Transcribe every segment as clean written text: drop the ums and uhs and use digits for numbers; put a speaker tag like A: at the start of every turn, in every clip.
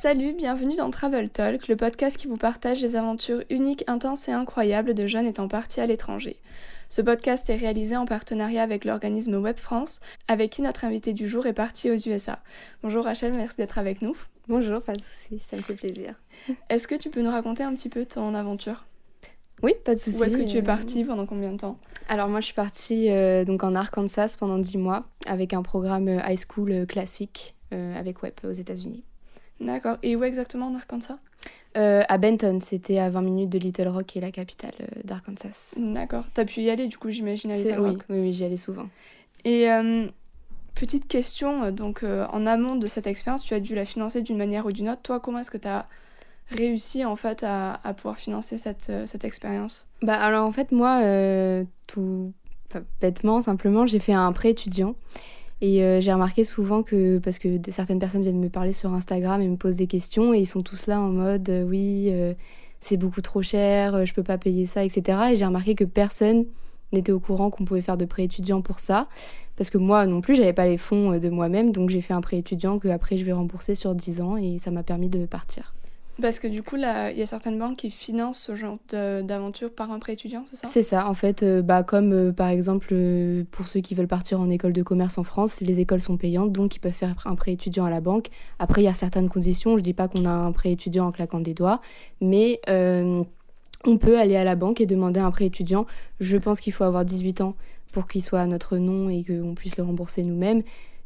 A: Salut, bienvenue dans Travel Talk, le podcast qui vous partage les aventures uniques, intenses et incroyables de jeunes étant partis à l'étranger. Ce podcast est réalisé en partenariat avec l'organisme Web France, avec qui notre invité du jour est parti aux USA. Bonjour Rachel, merci d'être avec nous.
B: Bonjour, pas de soucis, ça me fait plaisir.
A: Est-ce que tu peux nous raconter un petit peu ton aventure ?
B: Oui, pas de soucis.
A: Où est-ce que tu es partie, pendant combien de temps ?
B: Alors moi je suis partie donc en Arkansas pendant 10 mois avec un programme high school classique avec Web aux États-Unis.
A: D'accord, et où exactement en Arkansas ?
B: À Benton, c'était à 20 minutes de Little Rock, qui est la capitale d'Arkansas.
A: D'accord, t'as pu y aller du coup j'imagine à Little Rock ?
B: Oui, j'y allais souvent.
A: Et petite question, donc en amont de cette expérience, tu as dû la financer d'une manière ou d'une autre. Toi, comment est-ce que tu as réussi en fait à pouvoir financer cette expérience ?
B: Alors en fait moi, bêtement, simplement, j'ai fait un prêt étudiant. Et j'ai remarqué souvent que, parce que certaines personnes viennent me parler sur Instagram et me posent des questions, et ils sont tous là en mode c'est beaucoup trop cher, je peux pas payer ça, etc. Et j'ai remarqué que personne n'était au courant qu'on pouvait faire de prêt étudiant pour ça, parce que moi non plus, j'avais pas les fonds de moi-même, donc j'ai fait un prêt étudiant que après je vais rembourser sur 10 ans, et ça m'a permis de partir.
A: Parce que du coup, là, il y a certaines banques qui financent ce genre d'aventure par un prêt étudiant, c'est ça ?
B: C'est ça, en fait, comme par exemple pour ceux qui veulent partir en école de commerce en France, les écoles sont payantes, donc ils peuvent faire un prêt étudiant à la banque. Après, il y a certaines conditions, je dis pas qu'on a un prêt étudiant en claquant des doigts, mais on peut aller à la banque et demander un prêt étudiant. Je pense qu'il faut avoir 18 ans pour qu'il soit à notre nom et qu'on puisse le rembourser nous-mêmes,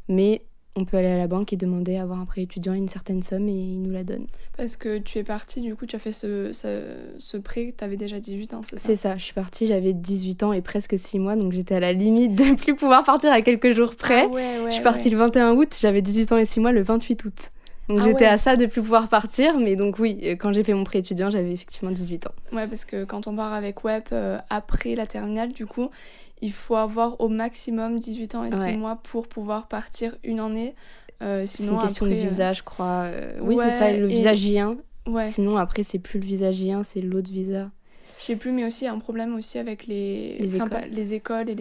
B: mais on peut aller à la banque et demander à avoir un prêt étudiant une certaine somme et ils nous la donnent.
A: Parce que tu es partie, du coup, tu as fait ce prêt, tu avais déjà 18 ans, c'est ça ?
B: C'est ça, je suis partie, j'avais 18 ans et presque 6 mois, donc j'étais à la limite de plus pouvoir partir à quelques jours près.
A: Ah ouais,
B: je suis partie le 21 août, j'avais 18 ans et 6 mois le 28 août. Donc j'étais à ça de plus pouvoir partir, mais donc oui, quand j'ai fait mon prêt étudiant, j'avais effectivement 18 ans.
A: Ouais, parce que quand on part avec Web, après la terminale, du coup, il faut avoir au maximum 18 ans et 6 mois pour pouvoir partir une année. Sinon,
B: c'est une question
A: après,
B: de visa, je crois. Oui, c'est ça, le visa J1. Ouais. Sinon, après, c'est plus le visa J1, c'est l'autre visa.
A: Je sais plus, mais aussi, il y a un problème aussi avec les écoles et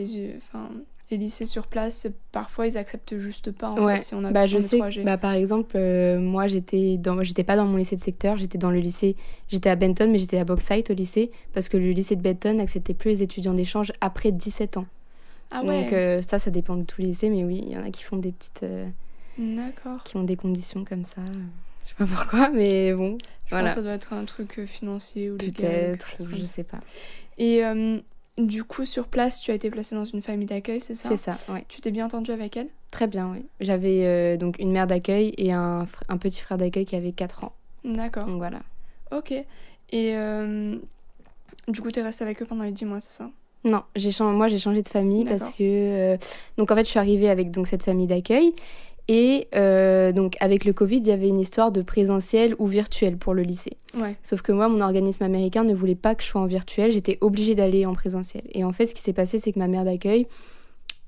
A: les lycées sur place. Parfois, ils acceptent juste pas, en fait, si on a
B: je sais, 3G. Par exemple, moi, j'étais pas dans mon lycée de secteur, j'étais dans le lycée, j'étais à Benton, mais j'étais à Bauxite au lycée, parce que le lycée de Benton n'acceptait plus les étudiants d'échange après 17 ans.
A: Ah ouais.
B: Donc ça dépend de tous les lycées, mais oui, il y en a qui font des petites...
A: D'accord.
B: Qui ont des conditions comme ça. Je sais pas pourquoi, mais bon.
A: Je pense que ça doit être un truc financier ou légal.
B: Peut-être, je sais pas.
A: Et du coup, sur place, tu as été placée dans une famille d'accueil, c'est ça ?
B: C'est ça, oui.
A: Tu t'es bien entendue avec elle ?
B: Très bien, oui. J'avais donc une mère d'accueil et un petit frère d'accueil qui avait 4 ans.
A: D'accord.
B: Donc voilà.
A: Ok. Et du coup, t'es restée avec eux pendant les 10 mois, c'est ça ?
B: Non, moi j'ai changé de famille. D'accord. Parce que... donc en fait, je suis arrivée avec cette famille d'accueil. Et donc avec le Covid, il y avait une histoire de présentiel ou virtuel pour le lycée.
A: Ouais.
B: Sauf que moi, mon organisme américain ne voulait pas que je sois en virtuel, j'étais obligée d'aller en présentiel. Et en fait, ce qui s'est passé, c'est que ma mère d'accueil,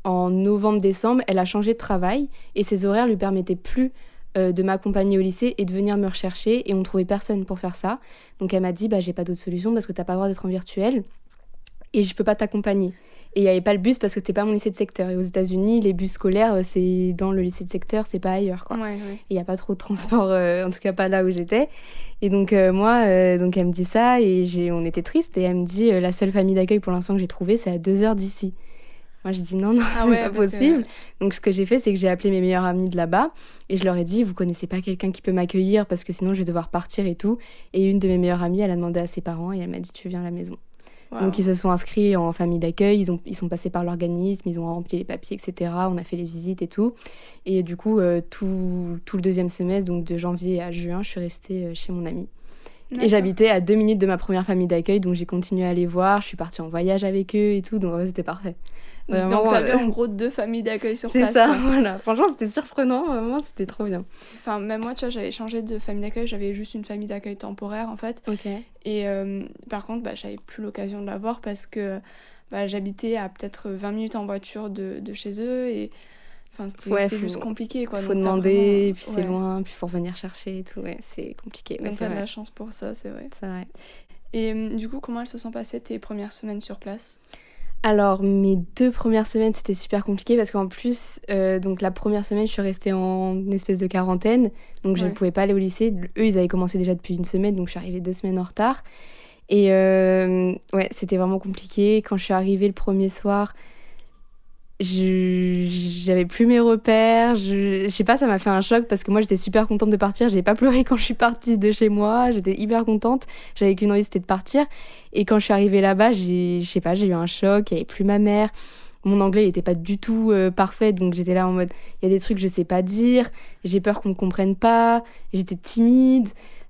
B: en novembre-décembre, elle a changé de travail et ses horaires lui permettaient plus de m'accompagner au lycée et de venir me rechercher, et on trouvait personne pour faire ça. Donc elle m'a dit, j'ai pas d'autre solution parce que t'as pas le droit d'être en virtuel et je peux pas t'accompagner. Et il n'y avait pas le bus parce que c'était pas mon lycée de secteur. Et aux États-Unis, les bus scolaires, c'est dans le lycée de secteur, c'est pas ailleurs, quoi.
A: Ouais.
B: Et il n'y a pas trop de transport, en tout cas pas là où j'étais. Et donc, moi, donc elle me dit ça et on était tristes. Et elle me dit, la seule famille d'accueil pour l'instant que j'ai trouvée, c'est à 2 heures d'ici. Moi, j'ai dit non, c'est pas possible. Donc, ce que j'ai fait, c'est que j'ai appelé mes meilleures amies de là-bas et je leur ai dit, vous connaissez pas quelqu'un qui peut m'accueillir parce que sinon, je vais devoir partir et tout. Et une de mes meilleures amies, elle a demandé à ses parents et elle m'a dit, tu viens à la maison. Wow. Donc ils se sont inscrits en famille d'accueil, ils sont passés par l'organisme, ils ont rempli les papiers, etc. On a fait les visites et tout. Et du coup, tout le deuxième semestre, donc de janvier à juin, je suis restée chez mon amie. D'accord. Et j'habitais à 2 minutes de ma première famille d'accueil, donc j'ai continué à les voir, je suis partie en voyage avec eux et tout, donc c'était parfait.
A: Vraiment, donc t'avais en gros 2 familles d'accueil sur place.
B: C'est ça, voilà. Franchement, c'était surprenant, vraiment, c'était trop bien.
A: Enfin, même moi, tu vois, j'avais changé de famille d'accueil, j'avais juste une famille d'accueil temporaire, en fait.
B: Ok.
A: Et par contre, j'avais plus l'occasion de la voir parce que j'habitais à peut-être 20 minutes en voiture de chez eux et... Enfin, c'était juste compliqué, quoi.
B: Faut demander, et puis c'est loin, puis faut revenir chercher et tout, c'est compliqué.
A: Donc t'as de la chance pour ça, c'est vrai.
B: C'est vrai.
A: Et du coup, comment elles se sont passées tes premières semaines sur place ?
B: Alors, mes 2 premières semaines, c'était super compliqué parce qu'en plus, donc la première semaine, je suis restée en espèce de quarantaine, donc je ne
A: Ouais.
B: pouvais pas aller au lycée. Eux, ils avaient commencé déjà depuis une semaine, donc je suis arrivée 2 semaines en retard. Et ouais, c'était vraiment compliqué. Quand je suis arrivée le premier soir, j'avais plus mes repères. Je sais pas, ça m'a fait un choc parce que moi, j'étais super contente de partir. J'ai pas pleuré quand je suis partie de chez moi. J'étais hyper contente. J'avais qu'une envie, c'était de partir. Et quand je suis arrivée là-bas, je sais pas, j'ai eu un choc. Il y avait plus ma mère. Mon anglais n'était pas du tout parfait, donc j'étais là en mode, il y a des trucs que je sais pas dire. J'ai peur qu'on me comprenne pas. J'étais timide.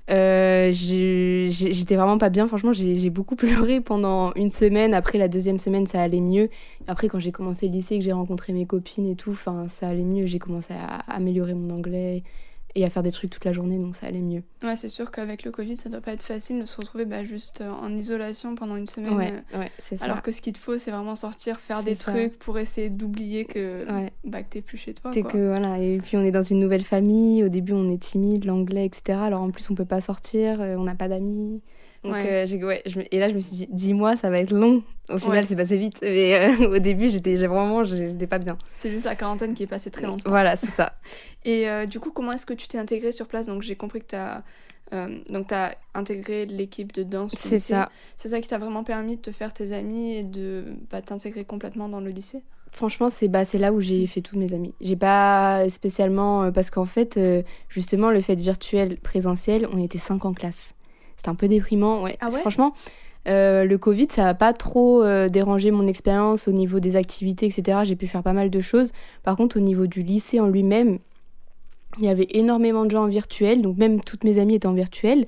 B: J'étais vraiment pas bien. Franchement, j'ai beaucoup pleuré pendant une semaine. Après, la deuxième semaine, ça allait mieux. Après, quand j'ai commencé le lycée, que j'ai rencontré mes copines et tout, ça allait mieux. J'ai commencé à améliorer mon anglais et à faire des trucs toute la journée, donc ça allait mieux.
A: Ouais, c'est sûr qu'avec le Covid, ça doit pas être facile de se retrouver juste en isolation pendant une semaine.
B: Ouais, c'est ça.
A: Alors que ce qu'il te faut, c'est vraiment sortir, faire
B: C'est
A: des
B: ça.
A: trucs pour essayer d'oublier que,
B: Ouais.
A: que t'es plus chez toi.
B: C'est
A: Quoi.
B: que voilà, et puis on est dans une nouvelle famille. Au début, on est timide, l'anglais, etc. Alors en plus, on peut pas sortir, on n'a pas d'amis. Donc,
A: Ouais.
B: et là, je me suis dit, 10 mois, ça va être long. Au final,
A: Ouais.
B: c'est passé vite. Mais au début, j'étais pas bien.
A: C'est juste la quarantaine qui est passée très longtemps.
B: Voilà, c'est ça.
A: Et du coup, comment est-ce que tu t'es intégrée sur place? Donc j'ai compris que t'as intégré l'équipe de danse au
B: C'est
A: lycée.
B: ça.
A: C'est ça qui t'a vraiment permis de te faire tes amis et de t'intégrer complètement dans le lycée?
B: Franchement, c'est là où j'ai fait tous mes amis. J'ai pas spécialement... parce qu'en fait, justement, le fait virtuel, présentiel, on était 5 en classe. C'était un peu déprimant. Ouais.
A: Ah ouais?
B: Franchement, le Covid, ça n'a pas trop dérangé mon expérience au niveau des activités, etc. J'ai pu faire pas mal de choses. Par contre, au niveau du lycée en lui-même, il y avait énormément de gens en virtuel. Donc même toutes mes amies étaient en virtuel.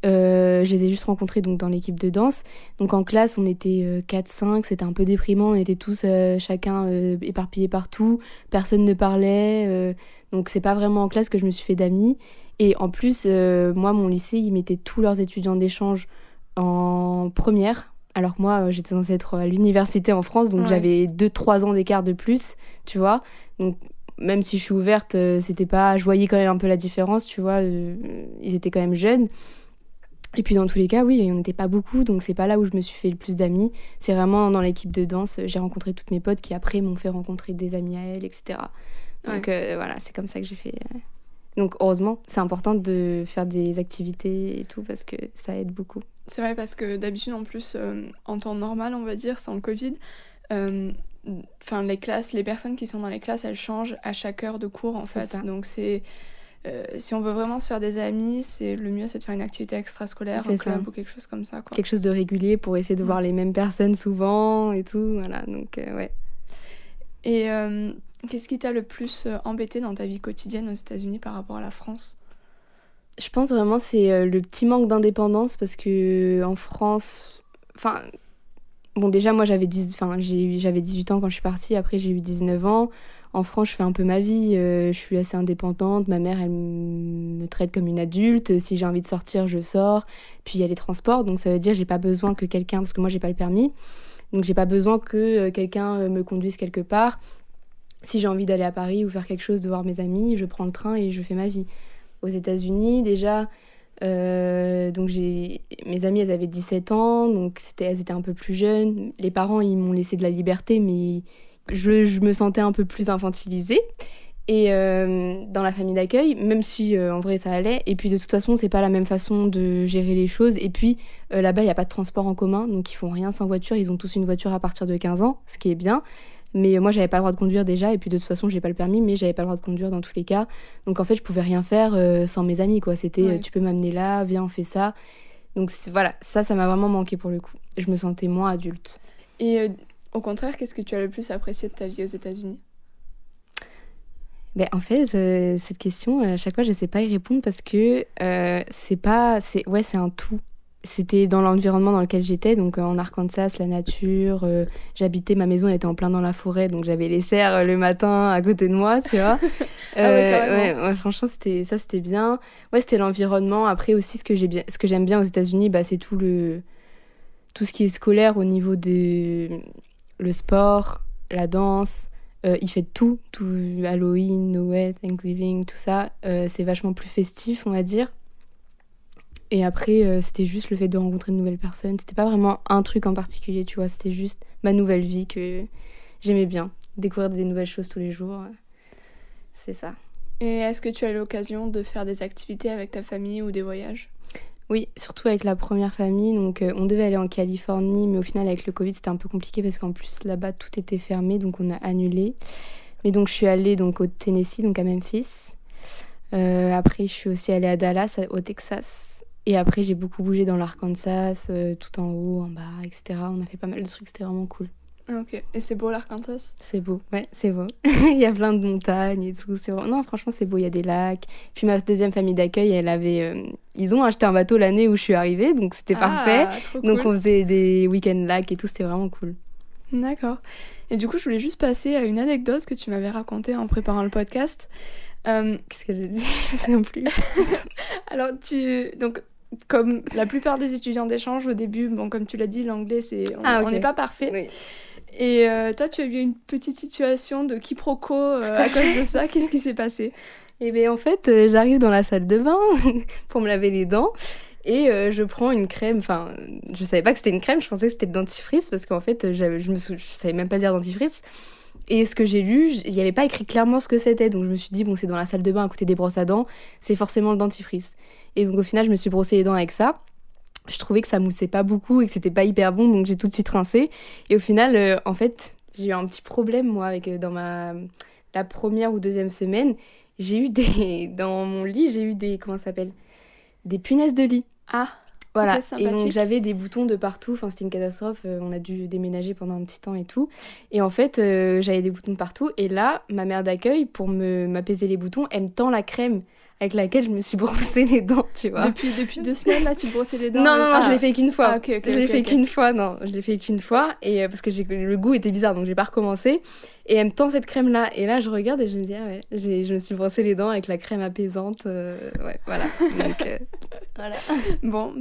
B: Je les ai juste rencontrés donc, dans l'équipe de danse. Donc en classe, on était 4-5, c'était un peu déprimant. On était tous chacun éparpillés partout. Personne ne parlait. Donc c'est pas vraiment en classe que je me suis fait d'amis. Et en plus, moi, mon lycée, ils mettaient tous leurs étudiants d'échange en première. Alors que moi, j'étais censée être à l'université en France, donc
A: Ouais.
B: j'avais 2-3 ans d'écart de plus, tu vois. Donc même si je suis ouverte, c'était pas... Je voyais quand même un peu la différence, tu vois. Ils étaient quand même jeunes. Et puis dans tous les cas, oui, on n'était pas beaucoup, donc c'est pas là où je me suis fait le plus d'amis. C'est vraiment dans l'équipe de danse, j'ai rencontré toutes mes potes qui après m'ont fait rencontrer des amis à elles, etc. Donc voilà, c'est comme ça que j'ai fait. Donc heureusement, c'est important de faire des activités et tout parce que ça aide beaucoup.
A: C'est vrai parce que d'habitude en plus en temps normal on va dire sans le Covid, les classes, les personnes qui sont dans les classes elles changent à chaque heure de cours en fait.
B: Ça.
A: Donc c'est si on veut vraiment se faire des amis, c'est le mieux c'est de faire une activité extrascolaire, un club ou quelque chose comme ça quoi.
B: Quelque chose de régulier pour essayer de voir les mêmes personnes souvent et tout, voilà. Donc ouais.
A: Et qu'est-ce qui t'a le plus embêté dans ta vie quotidienne aux États-Unis par rapport à la France?
B: Je pense vraiment c'est le petit manque d'indépendance parce que en France, enfin bon déjà moi j'avais 18 ans quand je suis partie, après j'ai eu 19 ans. En France, je fais un peu ma vie, je suis assez indépendante, ma mère elle me traite comme une adulte, si j'ai envie de sortir, je sors. Puis il y a les transports, donc ça veut dire j'ai pas besoin que quelqu'un, parce que moi j'ai pas le permis, donc j'ai pas besoin que quelqu'un me conduise quelque part. Si j'ai envie d'aller à Paris ou faire quelque chose, de voir mes amis, je prends le train et je fais ma vie. Aux États-Unis, déjà, donc mes amies, elles avaient 17 ans, donc elles étaient un peu plus jeunes. Les parents, ils m'ont laissé de la liberté, mais je me sentais un peu plus infantilisée. Et dans la famille d'accueil, même si en vrai ça allait. Et puis de toute façon, c'est pas la même façon de gérer les choses. Et puis là-bas, il n'y a pas de transport en commun, donc ils font rien sans voiture. Ils ont tous une voiture à partir de 15 ans, ce qui est bien. Mais moi, j'avais pas le droit de conduire déjà, et puis de toute façon, j'ai pas le permis, mais j'avais pas le droit de conduire dans tous les cas. Donc en fait, je pouvais rien faire sans mes amis, quoi. C'était tu peux m'amener là, viens, on fait ça. Donc voilà, ça m'a vraiment manqué pour le coup. Je me sentais moins adulte.
A: Et au contraire, qu'est-ce que tu as le plus apprécié de ta vie aux États-Unis?
B: Ben, en fait, cette question, à chaque fois, je sais pas y répondre parce que c'est un tout. C'était dans l'environnement dans lequel j'étais, donc en Arkansas, la nature. J'habitais, ma maison était en plein dans la forêt, donc j'avais les cerfs le matin à côté de moi, tu vois. Ouais, franchement, c'était bien. Ouais, c'était l'environnement. Après aussi, ce que j'aime bien aux États-Unis, c'est tout ce qui est scolaire au niveau le sport, la danse. Il fait tout, Halloween, Noël, Thanksgiving, tout ça. C'est vachement plus festif, on va dire. Et après, c'était juste le fait de rencontrer de nouvelles personnes. C'était pas vraiment un truc en particulier, tu vois. C'était juste ma nouvelle vie que j'aimais bien. Découvrir des nouvelles choses tous les jours. C'est ça.
A: Et est-ce que tu as eu l'occasion de faire des activités avec ta famille ou des voyages ?
B: Oui, surtout avec la première famille. Donc, on devait aller en Californie, mais au final, avec le Covid, c'était un peu compliqué parce qu'en plus, là-bas, tout était fermé. Donc, on a annulé. Mais donc, je suis allée donc, au Tennessee, donc à Memphis. Après, je suis aussi allée à Dallas, au Texas. Et après, j'ai beaucoup bougé dans l'Arkansas, tout en haut, en bas, etc. On a fait pas mal de trucs, c'était vraiment cool.
A: Ok. Et c'est beau l'Arkansas ?
B: C'est beau, ouais, c'est beau. Il y a plein de montagnes et tout. Non, franchement, c'est beau, il y a des lacs. Puis ma deuxième famille d'accueil, ils ont acheté un bateau l'année où je suis arrivée, donc c'était parfait.
A: Trop
B: Donc
A: cool.
B: on faisait des week-ends lacs et tout, c'était vraiment cool.
A: D'accord. Et du coup, je voulais juste passer à une anecdote que tu m'avais racontée en préparant le podcast.
B: Qu'est-ce que j'ai dit ? Je ne sais même plus.
A: Alors, donc, comme la plupart des étudiants d'échange, au début, bon, comme tu l'as dit, l'anglais, on n'est pas parfait.
B: Oui.
A: Et toi, tu as eu une petite situation de quiproquo à cause de ça. Qu'est-ce qui s'est passé ?
B: Eh bien, en fait, j'arrive dans la salle de bain pour me laver les dents. Et je prends une crème, enfin, je savais pas que c'était une crème, je pensais que c'était le dentifrice parce qu'en fait, je savais même pas dire dentifrice. Et ce que j'ai lu, il n'y avait pas écrit clairement ce que c'était, donc je me suis dit, bon, c'est dans la salle de bain à côté des brosses à dents, c'est forcément le dentifrice. Et donc au final, je me suis brossé les dents avec ça. Je trouvais que ça moussait pas beaucoup et que c'était pas hyper bon, donc j'ai tout de suite rincé. Et au final, en fait, j'ai eu un petit problème, moi, avec la première ou deuxième semaine. Dans mon lit, j'ai eu comment ça s'appelle ? Des punaises de lit.
A: Ah,
B: voilà.
A: okay, sympathique.
B: Et donc j'avais des boutons de partout, enfin c'était une catastrophe, on a dû déménager pendant un petit temps et tout. Et en fait, j'avais des boutons de partout. Et là, ma mère d'accueil, pour m'apaiser les boutons, elle me tend la crème avec laquelle je me suis brossé les dents, tu vois.
A: Depuis 2 semaines, là, tu te brossais les dents ?
B: Non, je l'ai fait qu'une fois.
A: Je l'ai fait qu'une
B: fois, et parce que le goût était bizarre, donc j'ai pas recommencé. Et elle me tend cette crème-là, et là, je regarde et je me dis, ah ouais, je me suis brossé les dents avec la crème apaisante, ouais, voilà. Donc, voilà.
A: Bon,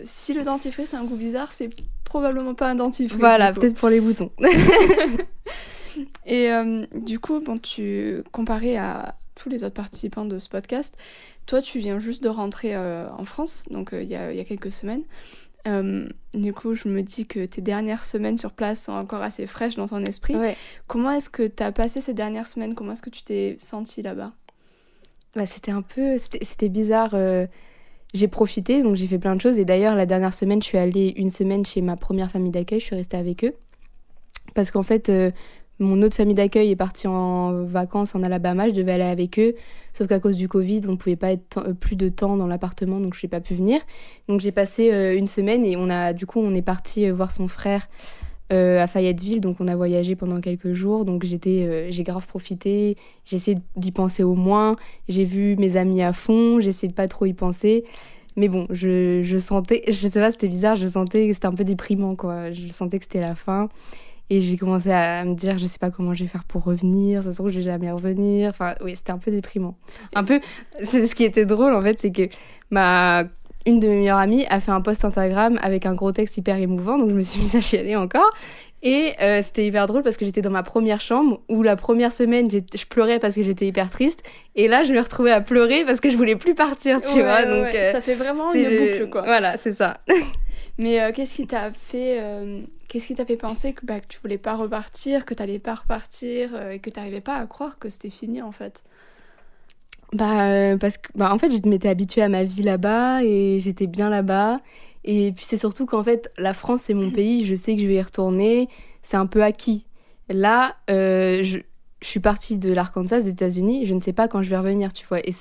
A: si le dentifrice a un goût bizarre, c'est probablement pas un dentifrice.
B: Voilà, peut-être pour les boutons.
A: Et du coup, bon, comparé à tous les autres participants de ce podcast, toi, tu viens juste de rentrer en France, donc il y a quelques semaines. Du coup, je me dis que tes dernières semaines sur place sont encore assez fraîches dans ton esprit.
B: Ouais.
A: Comment est-ce que tu as passé ces dernières semaines ? Comment est-ce que tu t'es sentie là-bas ?
B: C'était bizarre. J'ai profité, donc j'ai fait plein de choses. Et d'ailleurs, la dernière semaine, je suis allée 1 semaine chez ma première famille d'accueil. Je suis restée avec eux. Parce qu'en fait, mon autre famille d'accueil est partie en vacances en Alabama. Je devais aller avec eux. Sauf qu'à cause du Covid, on ne pouvait pas être plus de temps dans l'appartement, donc je n'ai pas pu venir. Donc j'ai passé 1 semaine et on est parti voir son frère à Fayetteville. Donc on a voyagé pendant quelques jours. Donc j'ai grave profité. J'ai essayé d'y penser au moins. J'ai vu mes amis à fond. J'ai essayé de pas trop y penser. Mais bon, je sentais, je sais pas, c'était bizarre, je sentais que c'était un peu déprimant, quoi. Je sentais que c'était la fin. Et j'ai commencé à me dire, je sais pas comment je vais faire pour revenir, ça se trouve, je vais jamais revenir. Enfin, oui, c'était un peu déprimant. Un peu, ce qui était drôle, en fait, c'est que une de mes meilleures amies a fait un post Instagram avec un gros texte hyper émouvant, donc je me suis mise à chialer encore. Et c'était hyper drôle parce que j'étais dans ma première chambre où la première semaine, je pleurais parce que j'étais hyper triste. Et là, je me retrouvais à pleurer parce que je voulais plus partir, tu vois. Donc,
A: ça fait vraiment une boucle, quoi.
B: Voilà, c'est ça.
A: Mais qu'est-ce qui t'a fait penser que tu voulais pas repartir, que t'allais pas repartir et que t'arrivais pas à croire que c'était fini, en fait ?
B: Parce que en fait, je m'étais habituée à ma vie là-bas et j'étais bien là-bas. Et puis c'est surtout qu'en fait, la France, c'est mon pays, je sais que je vais y retourner, c'est un peu acquis. Là, je suis partie de l'Arkansas, des États-Unis, je ne sais pas quand je vais revenir, tu vois. Et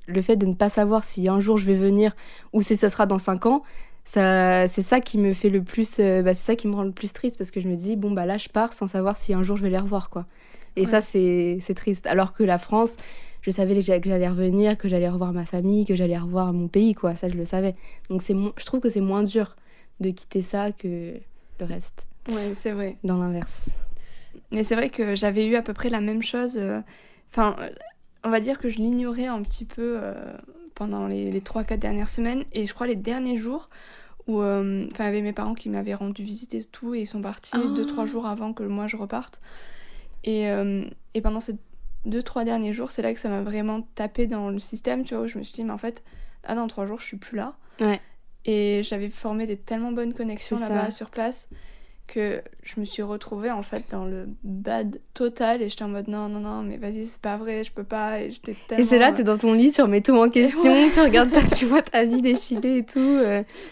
B: le fait de ne pas savoir si un jour je vais venir ou si ça sera dans 5 ans, c'est ça qui me fait le plus... c'est ça qui me rend le plus triste parce que je me dis, bon, là, je pars sans savoir si un jour je vais les revoir, quoi. Et ouais. Ça, c'est triste. Alors que la France... Je savais que j'allais revenir, que j'allais revoir ma famille, que j'allais revoir mon pays, quoi. Ça, je le savais. Donc, je trouve que c'est moins dur de quitter ça que le reste.
A: Ouais, c'est vrai.
B: Dans l'inverse.
A: Mais c'est vrai que j'avais eu à peu près la même chose. On va dire que je l'ignorais un petit peu pendant les 3-4 dernières semaines. Et je crois les derniers jours où il y avait mes parents qui m'avaient rendu visite et tout. Et ils sont partis 2-3 jours avant que moi, je reparte. Et pendant ces 2-3 derniers jours, c'est là que ça m'a vraiment tapé dans le système, tu vois, où je me suis dit, mais en fait, là, dans 3 jours, je suis plus là.
B: Ouais.
A: Et j'avais formé des tellement bonnes connexions
B: C'est
A: là-bas
B: ça.
A: sur place que je me suis retrouvée en fait dans le bad total et j'étais en mode non, mais vas-y, c'est pas vrai, je peux pas. Et j'étais tellement.
B: Et c'est là, t'es dans ton lit, tu remets tout en question,
A: ouais.
B: tu regardes, tu vois ta vie défiler et tout.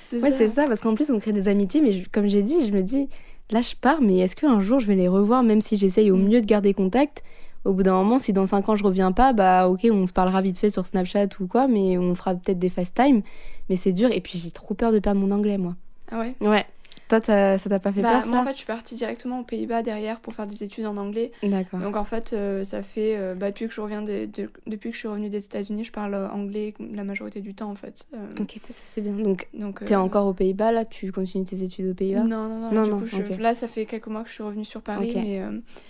A: C'est
B: Ouais,
A: ça.
B: c'est ça, parce qu'en plus, on crée des amitiés, mais comme j'ai dit, je me dis, là, je pars, mais est-ce qu'un jour, je vais les revoir, même si j'essaye au mieux de garder contact? Au bout d'un moment, si dans 5 ans, je reviens pas, bah ok, on se parlera vite fait sur Snapchat ou quoi, mais on fera peut-être des FaceTime. Mais c'est dur, et puis j'ai trop peur de perdre mon anglais, moi.
A: Ah ouais?
B: Ouais. Toi, ça t'a pas fait peur, ça?
A: Moi, en fait, je suis partie directement aux Pays-Bas derrière pour faire des études en anglais.
B: D'accord.
A: Donc, en fait, ça fait... depuis que je reviens depuis que je suis revenue des États-Unis, je parle anglais la majorité du temps, en fait.
B: Ok, ça c'est bien. Donc t'es
A: euh,
B: encore aux Pays-Bas, là? Tu continues tes études aux Pays-Bas?
A: Non, du coup,
B: ok.
A: là, ça fait quelques mois que je suis revenue sur Paris,
B: Ok.
A: mais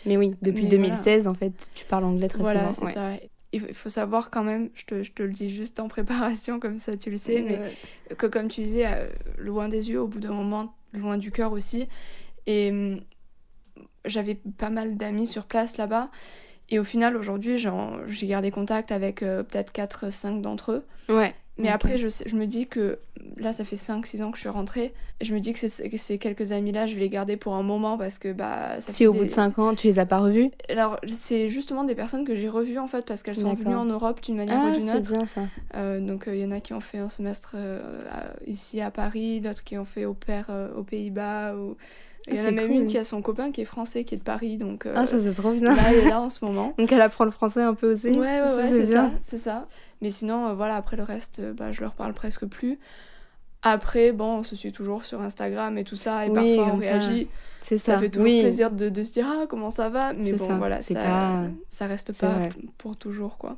B: Mais oui, depuis
A: mais
B: 2016, en fait, tu parles anglais très souvent.
A: voilà, c'est
B: ouais.
A: ça. Il faut savoir quand même, je te le dis juste en préparation, comme ça tu le sais, mais que comme tu disais, loin des yeux, au bout d'un moment, loin du cœur aussi. Et j'avais pas mal d'amis sur place là-bas. Et au final, aujourd'hui, j'ai gardé contact avec peut-être 4-5 d'entre eux.
B: Ouais.
A: Mais
B: ok.
A: après, je me dis que là, ça fait 5-6 ans que je suis rentrée. Et je me dis que ces quelques amis-là, je vais les garder pour un moment parce que ça
B: Si
A: fait
B: au bout de 5 ans, tu les as pas revus?
A: Alors, c'est justement des personnes que j'ai revues en fait parce qu'elles sont venues en Europe d'une manière ou d'une
B: c'est
A: autre.
B: bien ça.
A: Donc, il y en a qui ont fait un semestre ici à Paris, d'autres qui ont fait au pair aux Pays-Bas. Il y en a
B: c'est
A: même
B: cool.
A: une qui a son copain qui est français, qui est de Paris. Donc,
B: Ça c'est trop bien.
A: là, elle est là en ce moment.
B: Donc elle apprend le français un peu aussi.
A: Ouais,
B: c'est bien.
A: c'est ça. Mais sinon, voilà, après le reste, je leur parle presque plus. Après, bon, on se suit toujours sur Instagram et tout ça, et
B: Oui,
A: parfois on
B: comme ça.
A: réagit.
B: C'est
A: Ça
B: ça.
A: fait toujours
B: oui.
A: plaisir de se dire ah comment ça va, mais
B: C'est
A: bon
B: ça.
A: voilà,
B: C'est
A: ça
B: pas-
A: ça reste
B: c'est
A: pas
B: vrai.
A: pour toujours quoi.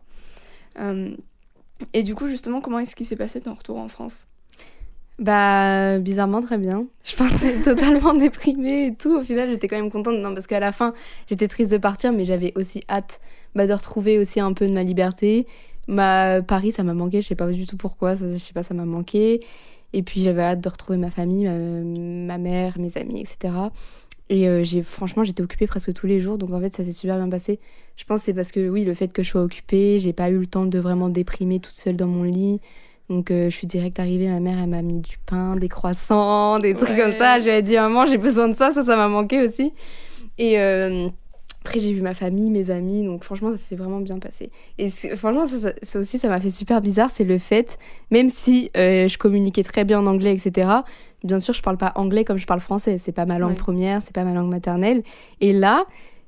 A: Et du coup justement comment est-ce qu'il s'est passé ton retour en France?
B: Bah, bizarrement, très bien. Je pensais totalement déprimée et tout. Au final, j'étais quand même contente. Non, parce qu'à la fin, j'étais triste de partir, mais j'avais aussi hâte de retrouver aussi un peu de ma liberté. Paris, ça m'a manqué. Je sais pas du tout pourquoi. Je sais pas, ça m'a manqué. Et puis, j'avais hâte de retrouver ma famille, ma mère, mes amis, etc. Et franchement, j'étais occupée presque tous les jours. Donc, en fait, ça s'est super bien passé. Je pense que c'est parce que, oui, le fait que je sois occupée, j'ai pas eu le temps de vraiment déprimer toute seule dans mon lit. Donc je suis direct arrivée, ma mère elle m'a mis du pain, des croissants, des trucs comme ça. Je lui ai dit maman j'ai besoin de ça m'a manqué aussi. Et après j'ai vu ma famille, mes amis, donc franchement ça s'est vraiment bien passé. Et franchement ça aussi ça m'a fait super bizarre, c'est le fait, même si je communiquais très bien en anglais etc. Bien sûr je parle pas anglais comme je parle français, c'est pas ma langue première, c'est pas ma langue maternelle. Et là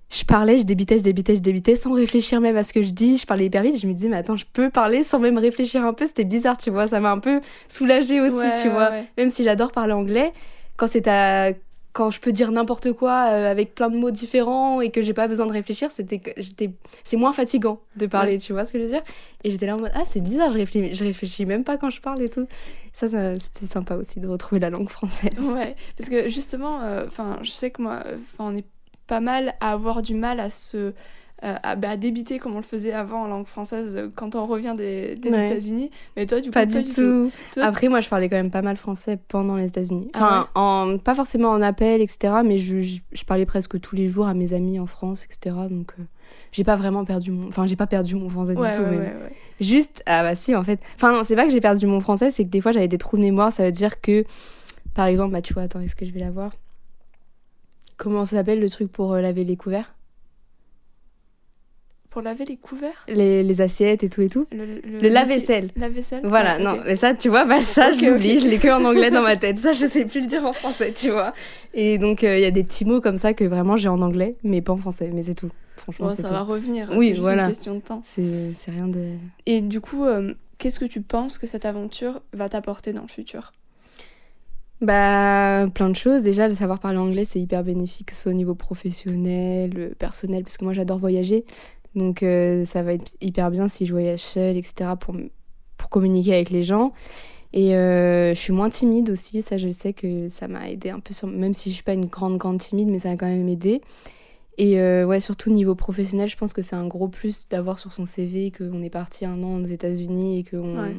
B: je parlais, je débitais sans réfléchir même à ce que je dis. Je parlais hyper vite. Je me disais, mais attends, je peux parler sans même réfléchir un peu. C'était bizarre, tu vois. Ça m'a un peu soulagée aussi, tu vois.
A: Ouais.
B: Même si j'adore parler anglais, quand je peux dire n'importe quoi avec plein de mots différents et que j'ai pas besoin de réfléchir, c'est moins fatigant de parler, tu vois ce que je veux dire. Et j'étais là en mode, c'est bizarre, je réfléchis même pas quand je parle et tout. Ça c'était sympa aussi de retrouver la langue française.
A: Ouais, parce que justement, je sais que moi, on est pas mal à avoir du mal à débiter comme on le faisait avant en langue française quand on revient des États-Unis. Mais toi, du coup,
B: pas du tout.
A: Toi...
B: Après, moi, je parlais quand même pas mal français pendant les États-Unis. Enfin, pas forcément en appel, etc. Mais je parlais presque tous les jours à mes amis en France, etc. Donc, j'ai pas vraiment perdu mon... Enfin, j'ai pas perdu mon français du tout. Même. Juste, si, en fait. Enfin, non, c'est pas que j'ai perdu mon français, c'est que des fois, j'avais des trous de mémoire. Ça veut dire que, par exemple, tu vois, attends, est-ce que je vais la voir ? Comment ça s'appelle le truc pour laver les couverts ?
A: Pour laver les couverts ?
B: Les assiettes et tout et tout. Le lave-vaisselle.
A: Lave-vaisselle ?
B: Voilà, non, mais ça, tu vois, ça, je l'oublie, je l'ai que en anglais dans ma tête. Ça, je sais plus le dire en français, tu vois. Et donc, il y a des petits mots comme ça que vraiment j'ai en anglais, mais pas en français, mais c'est tout. Franchement, c'est
A: ça
B: tout.
A: va revenir,
B: oui,
A: c'est juste une question de temps.
B: C'est rien de...
A: Et du coup, qu'est-ce que tu penses que cette aventure va t'apporter dans le futur ?
B: Plein de choses. Déjà, le savoir parler anglais, c'est hyper bénéfique, que ce soit au niveau professionnel, personnel, parce que moi, j'adore voyager. Donc, ça va être hyper bien si je voyage seule, etc., pour communiquer avec les gens. Et je suis moins timide aussi. Ça, je sais que ça m'a aidé un peu, même si je suis pas une grande timide, mais ça m'a quand même aidé. Et surtout niveau professionnel, je pense que c'est un gros plus d'avoir sur son CV qu'on est parti 1 an aux États-Unis et qu'on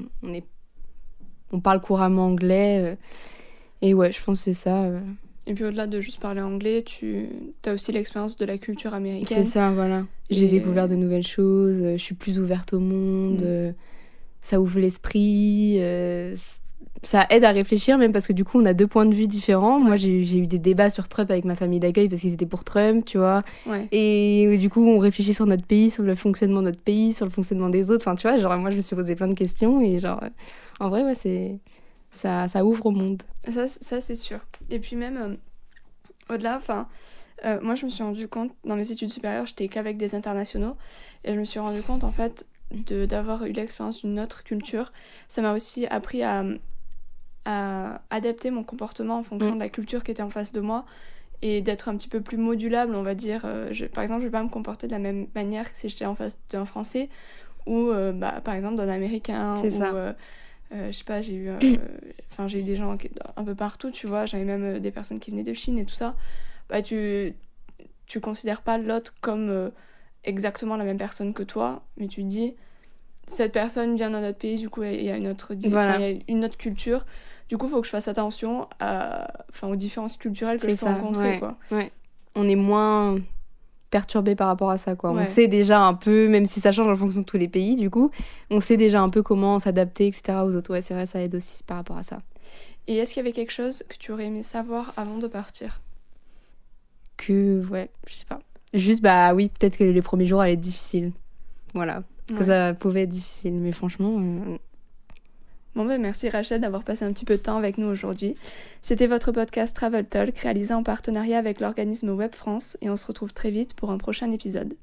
B: on parle couramment anglais. Et je pense que c'est ça.
A: Et puis au-delà de juste parler anglais, tu as aussi l'expérience de la culture américaine.
B: C'est ça, voilà. J'ai découvert de nouvelles choses, je suis plus ouverte au monde, ça ouvre l'esprit. ça aide à réfléchir, même parce que du coup, on a 2 points de vue différents. Moi, j'ai eu des débats sur Trump avec ma famille d'accueil parce qu'ils étaient pour Trump, tu vois.
A: Ouais.
B: Et du coup, on réfléchit sur notre pays, sur le fonctionnement de notre pays, sur le fonctionnement des autres. Enfin, tu vois, genre, moi, je me suis posé plein de questions et genre, en vrai, ouais, ça ouvre au monde.
A: Ça c'est sûr. Et puis même, au-delà, enfin, moi, je me suis rendu compte, dans mes études supérieures, j'étais qu'avec des internationaux. Et je me suis rendu compte, en fait, d'avoir eu l'expérience d'une autre culture. Ça m'a aussi appris à adapter mon comportement en fonction de la culture qui était en face de moi et d'être un petit peu plus modulable, on va dire. Par exemple, je vais pas me comporter de la même manière que si j'étais en face d'un Français ou par exemple d'un Américain.
B: C'est ça.
A: Je sais pas, j'ai eu des gens un peu partout, tu vois. J'avais même des personnes qui venaient de Chine et tout ça. Bah, tu considères pas l'autre comme exactement la même personne que toi, mais tu te dis cette personne vient d'un autre pays, du coup il y a une autre il y a une autre culture, du coup il faut que je fasse attention aux différences culturelles que je peux rencontrer,
B: ouais,
A: quoi.
B: Ouais. On est moins perturbé par rapport à ça, quoi.
A: Ouais.
B: On sait déjà un peu, même si ça change en fonction de tous les pays, du coup, on sait déjà un peu comment s'adapter, etc. aux autres. Ouais, c'est vrai, ça aide aussi par rapport à ça.
A: Et est-ce qu'il y avait quelque chose que tu aurais aimé savoir avant de partir ?
B: Ouais, je sais pas. Juste, bah oui, peut-être que les premiers jours allaient être difficiles. Voilà. Que ça pouvait être difficile, mais franchement...
A: Bon merci Rachel d'avoir passé un petit peu de temps avec nous aujourd'hui. C'était votre podcast Travel Talk réalisé en partenariat avec l'organisme Web France et on se retrouve très vite pour un prochain épisode.